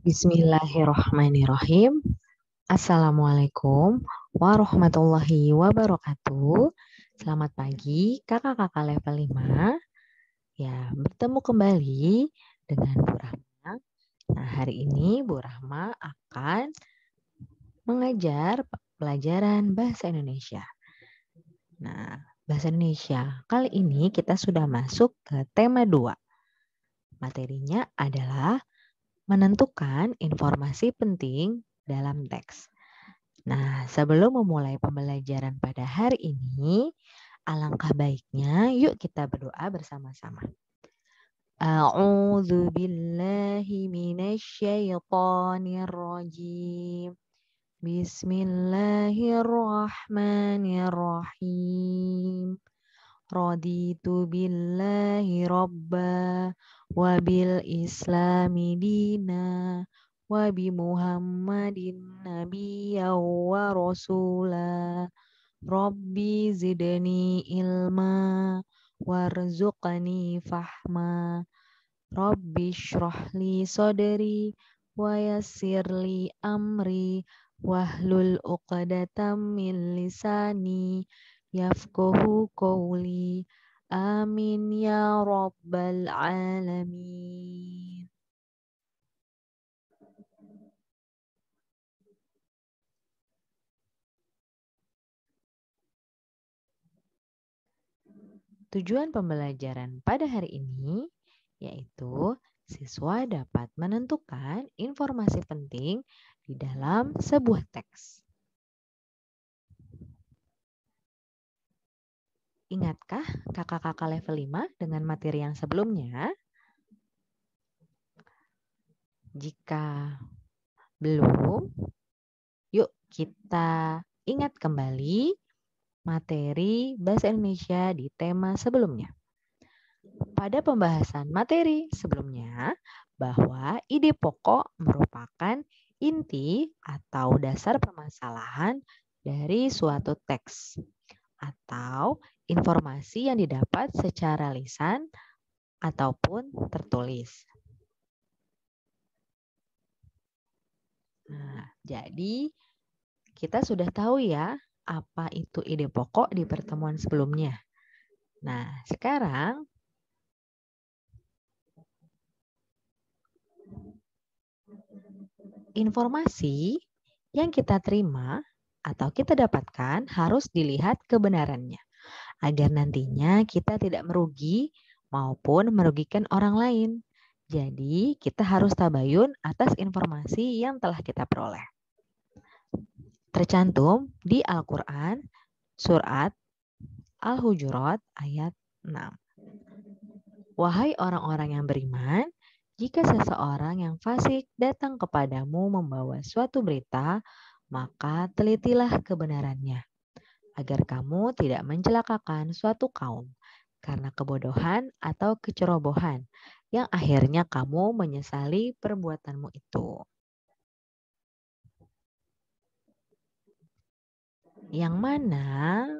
Bismillahirrahmanirrahim. Assalamualaikum warahmatullahi wabarakatuh. Selamat pagi kakak-kakak level 5. Ya, bertemu kembali dengan Bu Rahma. Nah, hari ini Bu Rahma akan mengajar pelajaran bahasa Indonesia. Nah, bahasa Indonesia. Kali ini kita sudah masuk ke tema 2. Materinya adalah menentukan informasi penting dalam teks. Nah, sebelum memulai pembelajaran pada hari ini, alangkah baiknya yuk kita berdoa bersama-sama. A'udzu billahi minasyaitonir rajim. Bismillahirrahmanirrahim. Raditu billahi robba wa bil islami dina wa bi muhammadin nabiyya wa rasula rabbi zidni ilma warzuqni fahma rabbi shrahli sadri wa yassirli amri wahlul uqdatam min lisani yafqahu qawli. Amin ya rabbal alamin. Tujuan pembelajaran pada hari ini yaitu siswa dapat menentukan informasi penting di dalam sebuah teks. Ingatkah kakak-kakak level 5 dengan materi yang sebelumnya? Jika belum, yuk kita ingat kembali materi bahasa Indonesia di tema sebelumnya. Pada pembahasan materi sebelumnya, bahwa ide pokok merupakan inti atau dasar permasalahan dari suatu teks atau informasi yang didapat secara lisan ataupun tertulis. Nah, jadi kita sudah tahu ya apa itu ide pokok di pertemuan sebelumnya. Nah, sekarang informasi yang kita terima atau kita dapatkan harus dilihat kebenarannya agar nantinya kita tidak merugi maupun merugikan orang lain. Jadi, kita harus tabayun atas informasi yang telah kita peroleh. Tercantum di Al-Quran, surat Al-Hujurat ayat 6. Wahai orang-orang yang beriman, jika seseorang yang fasik datang kepadamu membawa suatu berita, maka telitilah kebenarannya, agar kamu tidak mencelakakan suatu kaum karena kebodohan atau kecerobohan, yang akhirnya kamu menyesali perbuatanmu itu. Yang mana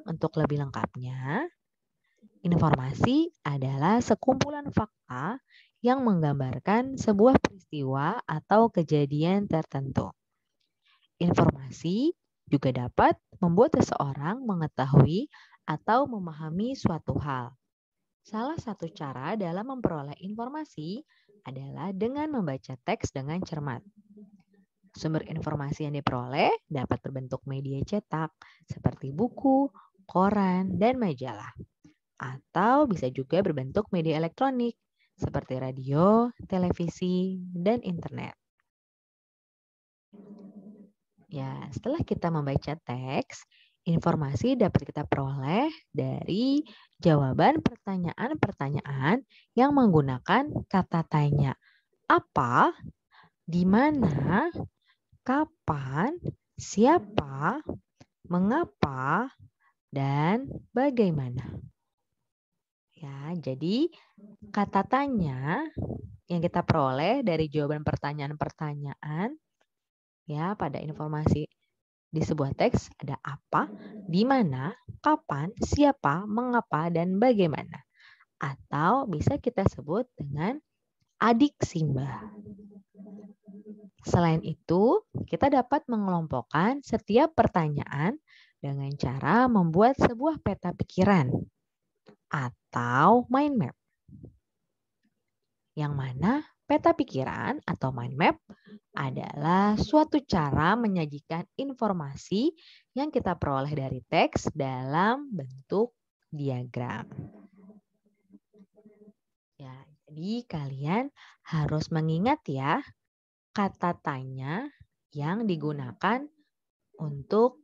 untuk lebih lengkapnya, informasi adalah sekumpulan fakta yang menggambarkan sebuah peristiwa atau kejadian tertentu. Informasi juga dapat membuat seseorang mengetahui atau memahami suatu hal. Salah satu cara dalam memperoleh informasi adalah dengan membaca teks dengan cermat. Sumber informasi yang diperoleh dapat berbentuk media cetak seperti buku, koran, dan majalah. Atau bisa juga berbentuk media elektronik seperti radio, televisi, dan internet. Ya, setelah kita membaca teks, informasi dapat kita peroleh dari jawaban pertanyaan-pertanyaan yang menggunakan kata tanya. Apa, di mana, kapan, siapa, mengapa, dan bagaimana. Ya, jadi kata tanya yang kita peroleh dari jawaban pertanyaan-pertanyaan ya pada informasi di sebuah teks ada apa, di mana, kapan, siapa, mengapa, dan bagaimana. Atau bisa kita sebut dengan adik Simba. Selain itu, kita dapat mengelompokkan setiap pertanyaan dengan cara membuat sebuah peta pikiran atau mind map. Yang mana peta pikiran atau mind map adalah suatu cara menyajikan informasi yang kita peroleh dari teks dalam bentuk diagram. Ya, jadi kalian harus mengingat ya kata tanya yang digunakan untuk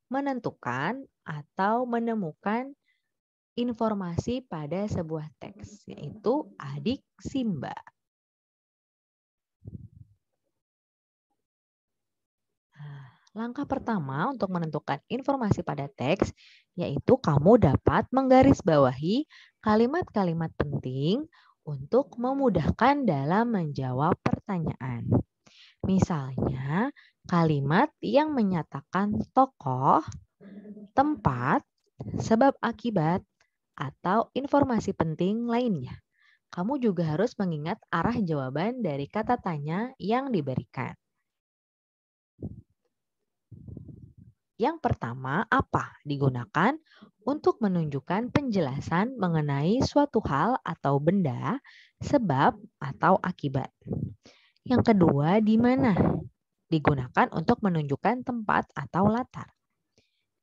menentukan atau menemukan informasi pada sebuah teks, yaitu adik Simba. Langkah pertama untuk menentukan informasi pada teks, yaitu kamu dapat menggarisbawahi kalimat-kalimat penting untuk memudahkan dalam menjawab pertanyaan. Misalnya, kalimat yang menyatakan tokoh, tempat, sebab akibat, atau informasi penting lainnya. Kamu juga harus mengingat arah jawaban dari kata tanya yang diberikan. Yang pertama, apa digunakan untuk menunjukkan penjelasan mengenai suatu hal atau benda, sebab atau akibat. Yang kedua, di mana digunakan untuk menunjukkan tempat atau latar.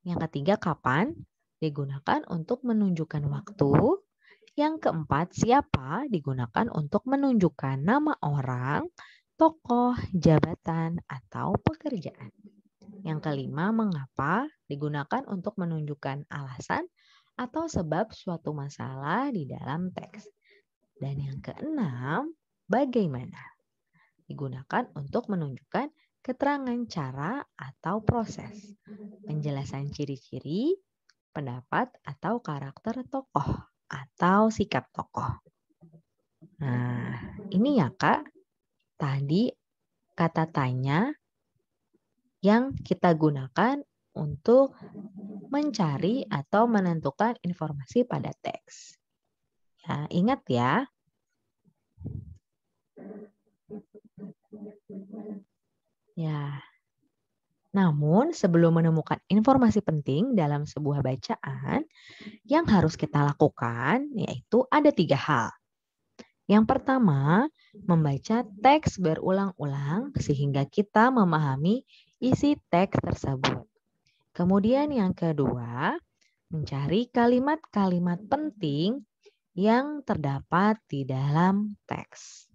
Yang ketiga, kapan digunakan untuk menunjukkan waktu. Yang keempat, siapa digunakan untuk menunjukkan nama orang, tokoh, jabatan, atau pekerjaan. Yang kelima, mengapa digunakan untuk menunjukkan alasan atau sebab suatu masalah di dalam teks. Dan yang keenam, bagaimana digunakan untuk menunjukkan keterangan cara atau proses, penjelasan ciri-ciri, pendapat atau karakter tokoh atau sikap tokoh. Nah, ini ya Kak, tadi kata tanya yang kita gunakan untuk mencari atau menentukan informasi pada teks. Ya, ingat ya. Ya. Namun, sebelum menemukan informasi penting dalam sebuah bacaan, yang harus kita lakukan yaitu ada 3 hal. Yang pertama, membaca teks berulang-ulang sehingga kita memahami isi teks tersebut. Kemudian yang kedua, mencari kalimat-kalimat penting yang terdapat di dalam teks.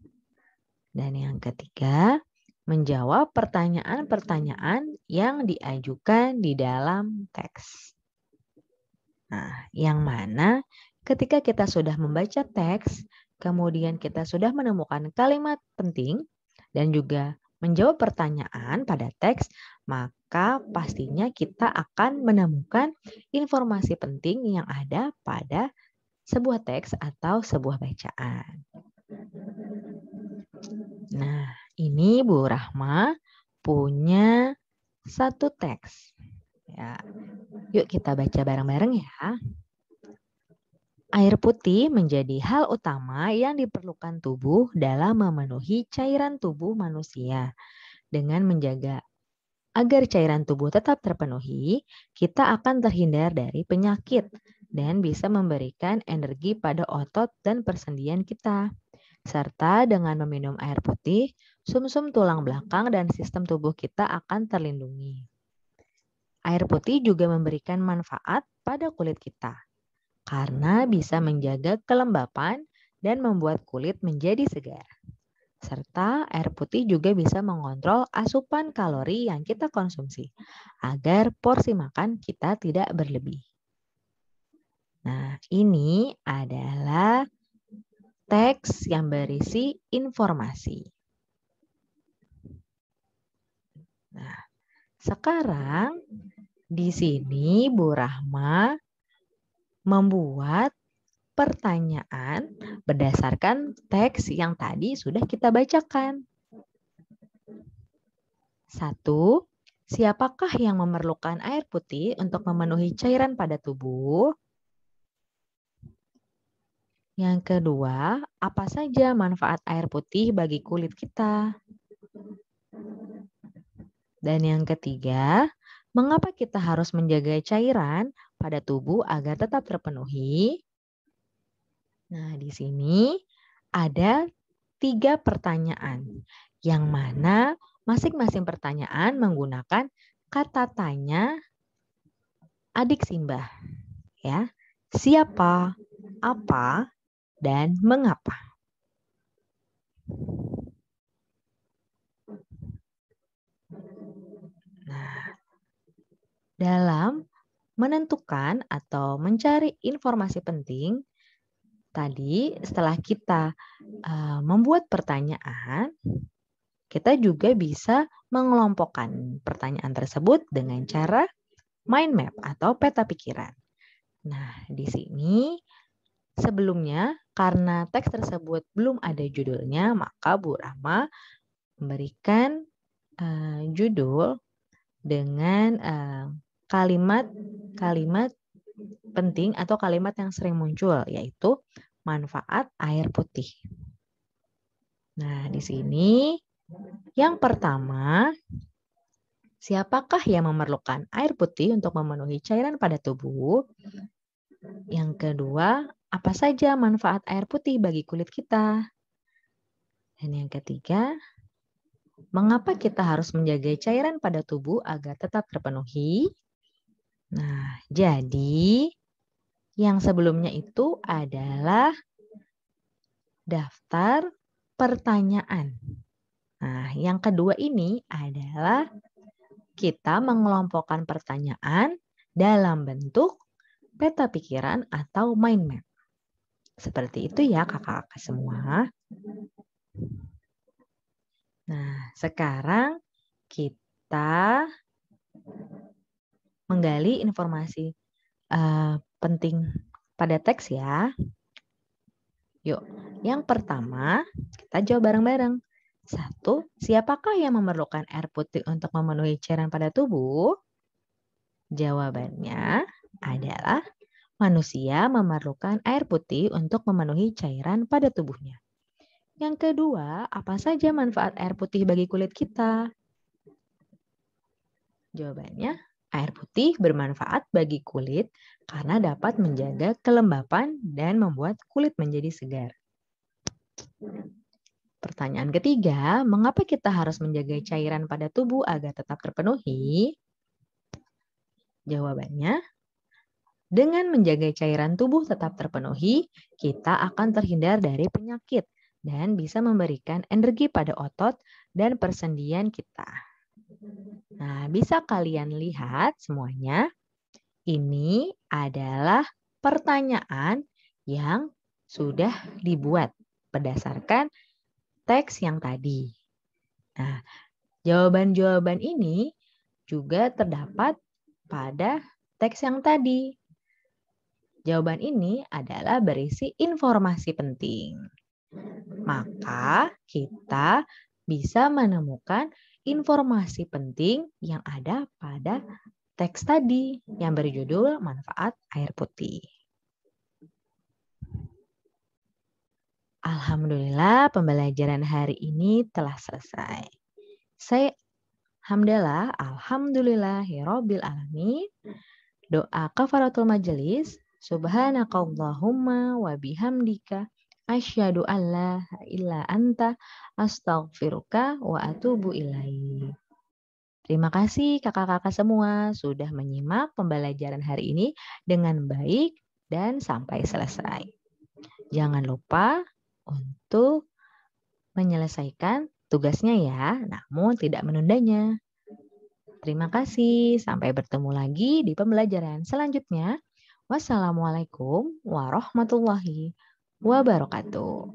Dan yang ketiga, menjawab pertanyaan-pertanyaan yang diajukan di dalam teks. Nah, yang mana ketika kita sudah membaca teks, kemudian kita sudah menemukan kalimat penting dan juga menjawab pertanyaan pada teks, maka pastinya kita akan menemukan informasi penting yang ada pada sebuah teks atau sebuah bacaan. Nah, ini Bu Rahma punya satu teks. Ya, yuk kita baca bareng-bareng ya. Air putih menjadi hal utama yang diperlukan tubuh dalam memenuhi cairan tubuh manusia. Dengan menjaga agar cairan tubuh tetap terpenuhi, kita akan terhindar dari penyakit dan bisa memberikan energi pada otot dan persendian kita. Serta dengan meminum air putih, sumsum tulang belakang dan sistem tubuh kita akan terlindungi. Air putih juga memberikan manfaat pada kulit kita karena bisa menjaga kelembapan dan membuat kulit menjadi segar. Serta air putih juga bisa mengontrol asupan kalori yang kita konsumsi agar porsi makan kita tidak berlebih. Nah, ini adalah teks yang berisi informasi. Nah, sekarang di sini Bu Rahma membuat pertanyaan berdasarkan teks yang tadi sudah kita bacakan. 1. Siapakah yang memerlukan air putih untuk memenuhi cairan pada tubuh? Yang kedua, apa saja manfaat air putih bagi kulit kita? Dan yang ketiga, mengapa kita harus menjaga cairan pada tubuh agar tetap terpenuhi? Nah, di sini ada 3 pertanyaan, yang mana masing-masing pertanyaan menggunakan kata tanya adik simbah. Ya, siapa, apa, dan mengapa. Nah, dalam menentukan atau mencari informasi penting, tadi setelah kita membuat pertanyaan, kita juga bisa mengelompokkan pertanyaan tersebut dengan cara mind map atau peta pikiran. Nah, di sini sebelumnya karena teks tersebut belum ada judulnya, maka Bu Rahma memberikan judul dengan kalimat penting atau kalimat yang sering muncul, yaitu manfaat air putih. Nah, di sini yang pertama, siapakah yang memerlukan air putih untuk memenuhi cairan pada tubuh? Yang kedua, apa saja manfaat air putih bagi kulit kita? Dan yang ketiga, mengapa kita harus menjaga cairan pada tubuh agar tetap terpenuhi? Nah, jadi yang sebelumnya itu adalah daftar pertanyaan. Nah, yang kedua ini adalah kita mengelompokkan pertanyaan dalam bentuk peta pikiran atau mind map. Seperti itu ya kakak-kakak semua. Nah, sekarang kita menggali informasi penting pada teks ya. Yuk, yang pertama kita jawab bareng-bareng. 1. Siapakah yang memerlukan air putih untuk memenuhi cairan pada tubuh? Jawabannya adalah manusia memerlukan air putih untuk memenuhi cairan pada tubuhnya. Yang kedua, apa saja manfaat air putih bagi kulit kita? Jawabannya, air putih bermanfaat bagi kulit karena dapat menjaga kelembapan dan membuat kulit menjadi segar. Pertanyaan ketiga, mengapa kita harus menjaga cairan pada tubuh agar tetap terpenuhi? Jawabannya, dengan menjaga cairan tubuh tetap terpenuhi, kita akan terhindar dari penyakit dan bisa memberikan energi pada otot dan persendian kita. Nah, bisa kalian lihat semuanya, ini adalah pertanyaan yang sudah dibuat berdasarkan teks yang tadi. Nah, jawaban-jawaban ini juga terdapat pada teks yang tadi. Jawaban ini adalah berisi informasi penting. Maka kita bisa menemukan informasi penting yang ada pada teks tadi yang berjudul manfaat air putih. Alhamdulillah pembelajaran hari ini telah selesai. Saya hamdalah, alhamdulillahirabbil alamin. Doa kafaratul majelis, subhanakallahumma wa bihamdika asyhadu alla illa anta astaghfiruka wa atubu ilaik. Terima kasih kakak-kakak semua sudah menyimak pembelajaran hari ini dengan baik dan sampai selesai. Jangan lupa untuk menyelesaikan tugasnya ya, namun tidak menundanya. Terima kasih, sampai bertemu lagi di pembelajaran selanjutnya. Wassalamualaikum warahmatullahi wabarakatuh.